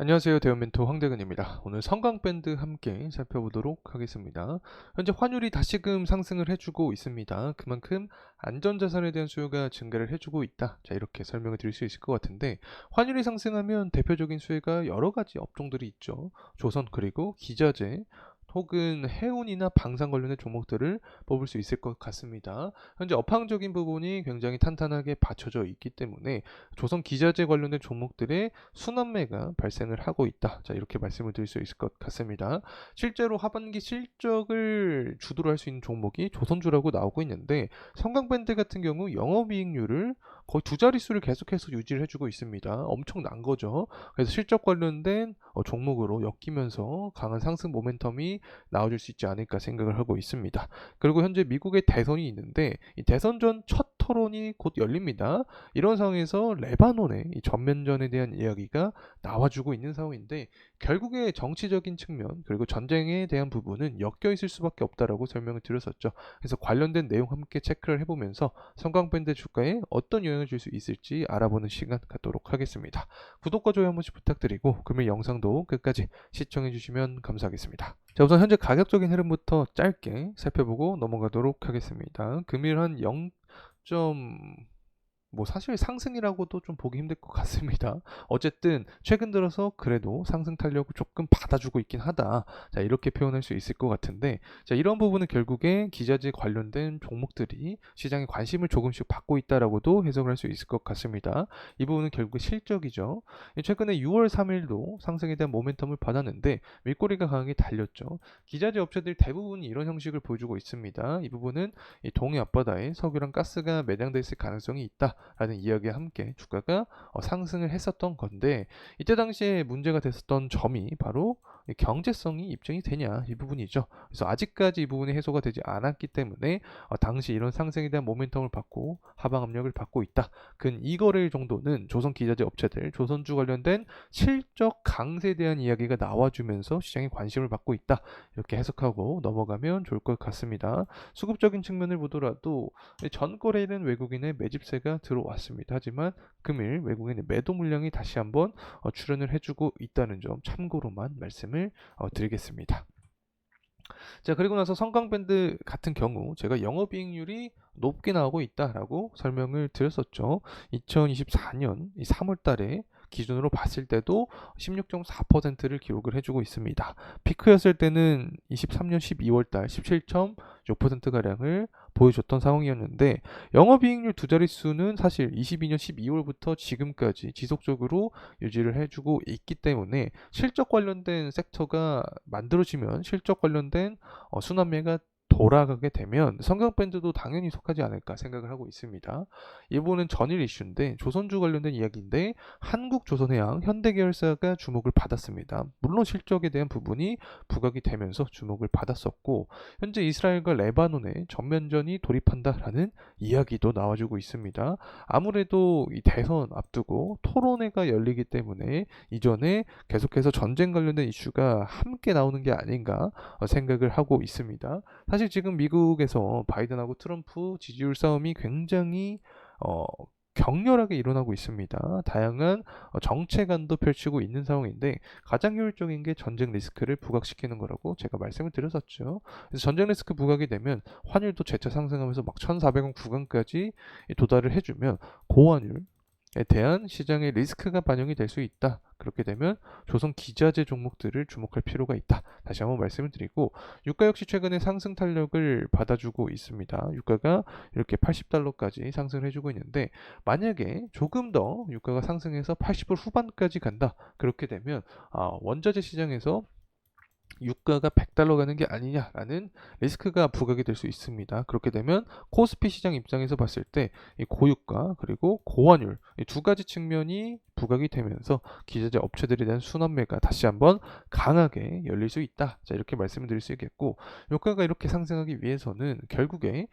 안녕하세요. 대원멘토 황대근입니다. 오늘 성강밴드 함께 살펴보도록 하겠습니다. 현재 환율이 다시금 상승을 해주고 있습니다. 그만큼 안전자산에 대한 수요가 증가를 해주고 있다. 자, 이렇게 설명을 드릴 수 있을 것 같은데, 환율이 상승하면 대표적인 수혜가 여러 가지 업종들이 있죠. 조선 그리고 기자재, 혹은 해운이나 방산 관련된 종목들을 뽑을 수 있을 것 같습니다. 현재 업황적인 부분이 굉장히 탄탄하게 받쳐져 있기 때문에 조선 기자재 관련된 종목들의 순환매가 발생을 하고 있다. 자, 이렇게 말씀을 드릴 수 있을 것 같습니다. 실제로 하반기 실적을 주도로 할 수 있는 종목이 조선주라고 나오고 있는데, 성강밴드 같은 경우 영업이익률을 거의 두 자릿수를 계속해서 유지를 해주고 있습니다. 엄청난 거죠. 그래서 실적 관련된 종목으로 엮이면서 강한 상승 모멘텀이 나와줄 수 있지 않을까 생각을 하고 있습니다. 그리고 현재 미국의 대선이 있는데, 이 대선 전 첫 토론이 곧 열립니다. 이런 상황에서 레바논의 이 전면전에 대한 이야기가 나와주고 있는 상황인데, 결국에 정치적인 측면 그리고 전쟁에 대한 부분은 엮여 있을 수밖에 없다라고 설명을 드렸었죠. 그래서 관련된 내용 함께 체크를 해보면서 성광밴드 주가에 어떤 영향을 줄 수 있을지 알아보는 시간 갖도록 하겠습니다. 구독과 좋아요 한 번씩 부탁드리고 금일 영상도 끝까지 시청해 주시면 감사하겠습니다. 자, 우선 현재 가격적인 흐름부터 짧게 살펴보고 넘어가도록 하겠습니다. 금일 한 0. 뭐 사실 상승이라고도 좀 보기 힘들 것 같습니다. 어쨌든 최근 들어서 그래도 상승 탄력을 조금 받아주고 있긴 하다. 자, 이렇게 표현할 수 있을 것 같은데, 자, 이런 부분은 결국에 기자재 관련된 종목들이 시장에 관심을 조금씩 받고 있다라고도 해석을 할 수 있을 것 같습니다. 이 부분은 결국 실적이죠. 최근에 6월 3일도 상승에 대한 모멘텀을 받았는데 윗꼬리가 강하게 달렸죠. 기자재 업체들 대부분이 이런 형식을 보여주고 있습니다. 이 부분은 이 동해 앞바다에 석유랑 가스가 매장돼 있을 가능성이 있다. 라는 이야기와 함께 주가가 상승을 했었던 건데, 이때 당시에 문제가 됐었던 점이 바로 경제성이 입증이 되냐 이 부분이죠. 그래서 아직까지 이 부분이 해소가 되지 않았기 때문에 당시 이런 상승에 대한 모멘텀을 받고 하방 압력을 받고 있다. 근 2거래일 정도는 조선 기자재 업체들, 조선주 관련된 실적 강세에 대한 이야기가 나와주면서 시장에 관심을 받고 있다. 이렇게 해석하고 넘어가면 좋을 것 같습니다. 수급적인 측면을 보더라도 전 거래일은 외국인의 매집세가 들어왔습니다. 하지만 금일 외국인의 매도 물량이 다시 한번 출현을 해주고 있다는 점 참고로만 말씀을 드리겠습니다. 자, 그리고 나서 성강밴드 같은 경우 제가 영업이익률이 높게 나오고 있다라고 설명을 드렸었죠. 2024년 3월 달에 기준으로 봤을 때도 16.4%를 기록을 해주고 있습니다. 피크였을 때는 23년 12월 달 17.6%가량을 보여줬던 상황이었는데, 영업이익률 두 자릿수는 사실 22년 12월부터 지금까지 지속적으로 유지를 해주고 있기 때문에 실적 관련된 섹터가 만들어지면 실적 관련된 순환매가 돌아가게 되면 성경밴드도 당연히 속하지 않을까 생각을 하고 있습니다. 이 부분은 전일 이슈인데 조선주 관련된 이야기인데, 한국조선해양 현대계열사가 주목을 받았습니다. 물론 실적에 대한 부분이 부각이 되면서 주목을 받았었고, 현재 이스라엘과 레바논의 전면전이 돌입한다라는 이야기도 나와주고 있습니다. 아무래도 이 대선 앞두고 토론회가 열리기 때문에 이전에 계속해서 전쟁 관련된 이슈가 함께 나오는 게 아닌가 생각을 하고 있습니다. 사실 지금 미국에서 바이든하고 트럼프 지지율 싸움이 굉장히 어, 격렬하게 일어나고 있습니다. 다양한 정체관도 펼치고 있는 상황인데, 가장 효율적인 게 전쟁 리스크를 부각시키는 거라고 제가 말씀을 드렸었죠. 그래서 전쟁 리스크 부각이 되면 환율도 재차 상승하면서 막 1,400원 구간까지 도달을 해주면 고환율 에 대한 시장의 리스크가 반영이 될 수 있다. 그렇게 되면 조선 기자재 종목들을 주목할 필요가 있다. 다시 한번 말씀을 드리고, 유가 역시 최근에 상승 탄력을 받아주고 있습니다. 유가가 이렇게 80달러까지 상승을 해주고 있는데, 만약에 조금 더 유가가 상승해서 80불 후반까지 간다. 그렇게 되면 원자재 시장에서 유가가 100달러 가는 게 아니냐라는 리스크가 부각이 될 수 있습니다. 그렇게 되면 코스피 시장 입장에서 봤을 때 이 고유가 그리고 고환율 이 두 가지 측면이 부각이 되면서 기자재 업체들에 대한 순환매가 다시 한번 강하게 열릴 수 있다. 자, 이렇게 말씀을 드릴 수 있겠고, 유가가 이렇게 상승하기 위해서는 결국에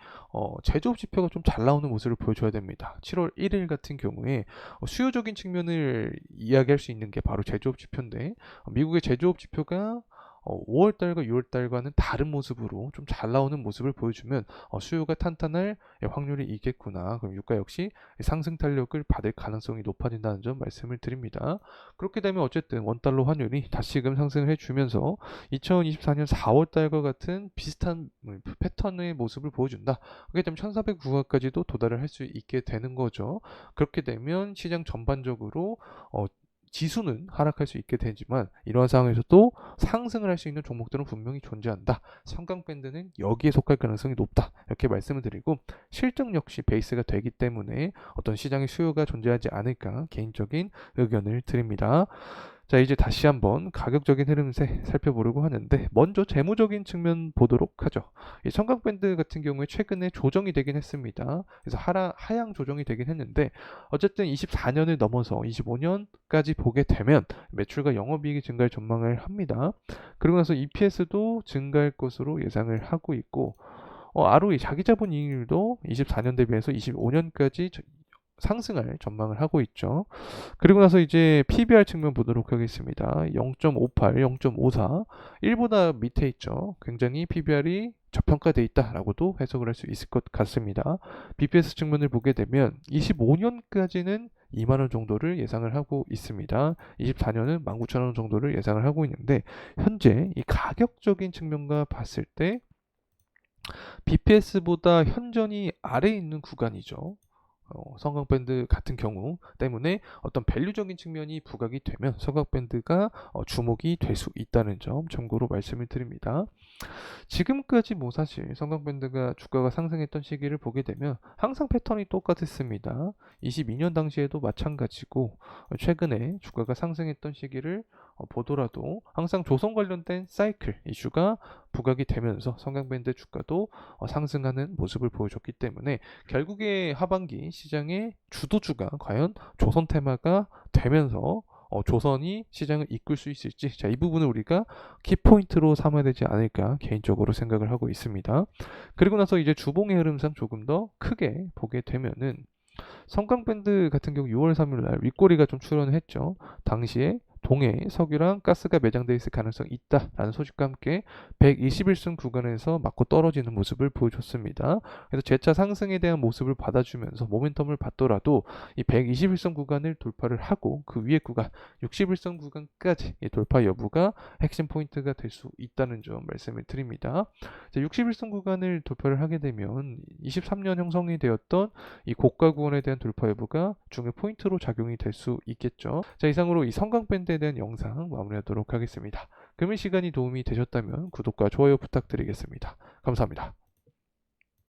제조업 지표가 좀 잘 나오는 모습을 보여줘야 됩니다. 7월 1일 같은 경우에 수요적인 측면을 이야기할 수 있는 게 바로 제조업 지표인데, 미국의 제조업 지표가 5월 달과 6월 달과는 다른 모습으로 좀 잘 나오는 모습을 보여주면 수요가 탄탄할 확률이 있겠구나. 그럼 유가 역시 상승 탄력을 받을 가능성이 높아진다는 점 말씀을 드립니다. 그렇게 되면 어쨌든 원달러 환율이 다시금 상승을 해주면서 2024년 4월 달과 같은 비슷한 패턴의 모습을 보여준다. 그렇게 되면 1400 구간까지도 도달을 할 수 있게 되는 거죠. 그렇게 되면 시장 전반적으로 지수는 하락할 수 있게 되지만 이러한 상황에서도 상승을 할 수 있는 종목들은 분명히 존재한다. 삼강밴드는 여기에 속할 가능성이 높다. 이렇게 말씀을 드리고 실적 역시 베이스가 되기 때문에 어떤 시장의 수요가 존재하지 않을까 개인적인 의견을 드립니다. 자, 이제 다시 한번 가격적인 흐름세 살펴보려고 하는데 먼저 재무적인 측면 보도록 하죠. 이 삼각밴드 같은 경우에 최근에 조정이 되긴 했습니다. 그래서 하향 조정이 되긴 했는데 어쨌든 24년을 넘어서 25년까지 보게 되면 매출과 영업이익이 증가할 전망을 합니다. 그리고 나서 EPS도 증가할 것으로 예상을 하고 있고 ROE 자기자본 이익률도 24년 대비해서 25년까지 상승할 전망을 하고 있죠. 그리고 나서 이제 PBR 측면 보도록 하겠습니다. 0.58, 0.54, 1보다 밑에 있죠. 굉장히 PBR이 저평가되어 있다라고도 해석을 할 수 있을 것 같습니다. BPS 측면을 보게 되면 25년까지는 2만원 정도를 예상을 하고 있습니다. 24년은 19,000원 정도를 예상을 하고 있는데 현재 이 가격적인 측면과 봤을 때 BPS보다 현저히 아래에 있는 구간이죠. 성곽밴드 같은 경우 때문에 어떤 밸류적인 측면이 부각이 되면 성곽밴드가 주목이 될 수 있다는 점 참고로 말씀을 드립니다. 지금까지 뭐 사실 성곽밴드가 주가가 상승했던 시기를 보게 되면 항상 패턴이 똑같았습니다. 22년 당시에도 마찬가지고 최근에 주가가 상승했던 시기를 보더라도 항상 조선 관련된 사이클 이슈가 부각이 되면서 성곽밴드 주가도 상승하는 모습을 보여줬기 때문에 결국에 하반기 시장의 주도주가 과연 조선 테마가 되면서 조선이 시장을 이끌 수 있을지 자, 이 부분을 우리가 키포인트로 삼아야 되지 않을까 개인적으로 생각을 하고 있습니다. 그리고 나서 이제 주봉의 흐름상 조금 더 크게 보게 되면은 성광밴드 같은 경우 6월 3일 날 윗꼬리가 좀 출현을 했죠. 당시에 동해 석유랑 가스가 매장되어 있을 가능성이 있다라는 소식과 함께 121승 구간에서 맞고 떨어지는 모습을 보여줬습니다. 그래서 재차 상승에 대한 모습을 받아주면서 모멘텀을 받더라도 이 121승 구간을 돌파를 하고 그 위에 구간 61승 구간까지 돌파 여부가 핵심 포인트가 될 수 있다는 점 말씀을 드립니다. 61승 구간을 돌파를 하게 되면 23년 형성이 되었던 이 고가 구간에 대한 돌파 여부가 중요 포인트로 작용이 될 수 있겠죠. 자, 이상으로 이 성광밴드에 대한 영상 마무리하도록 하겠습니다. 금일 시간이 도움이 되셨다면 구독과 좋아요 부탁드리겠습니다. 감사합니다.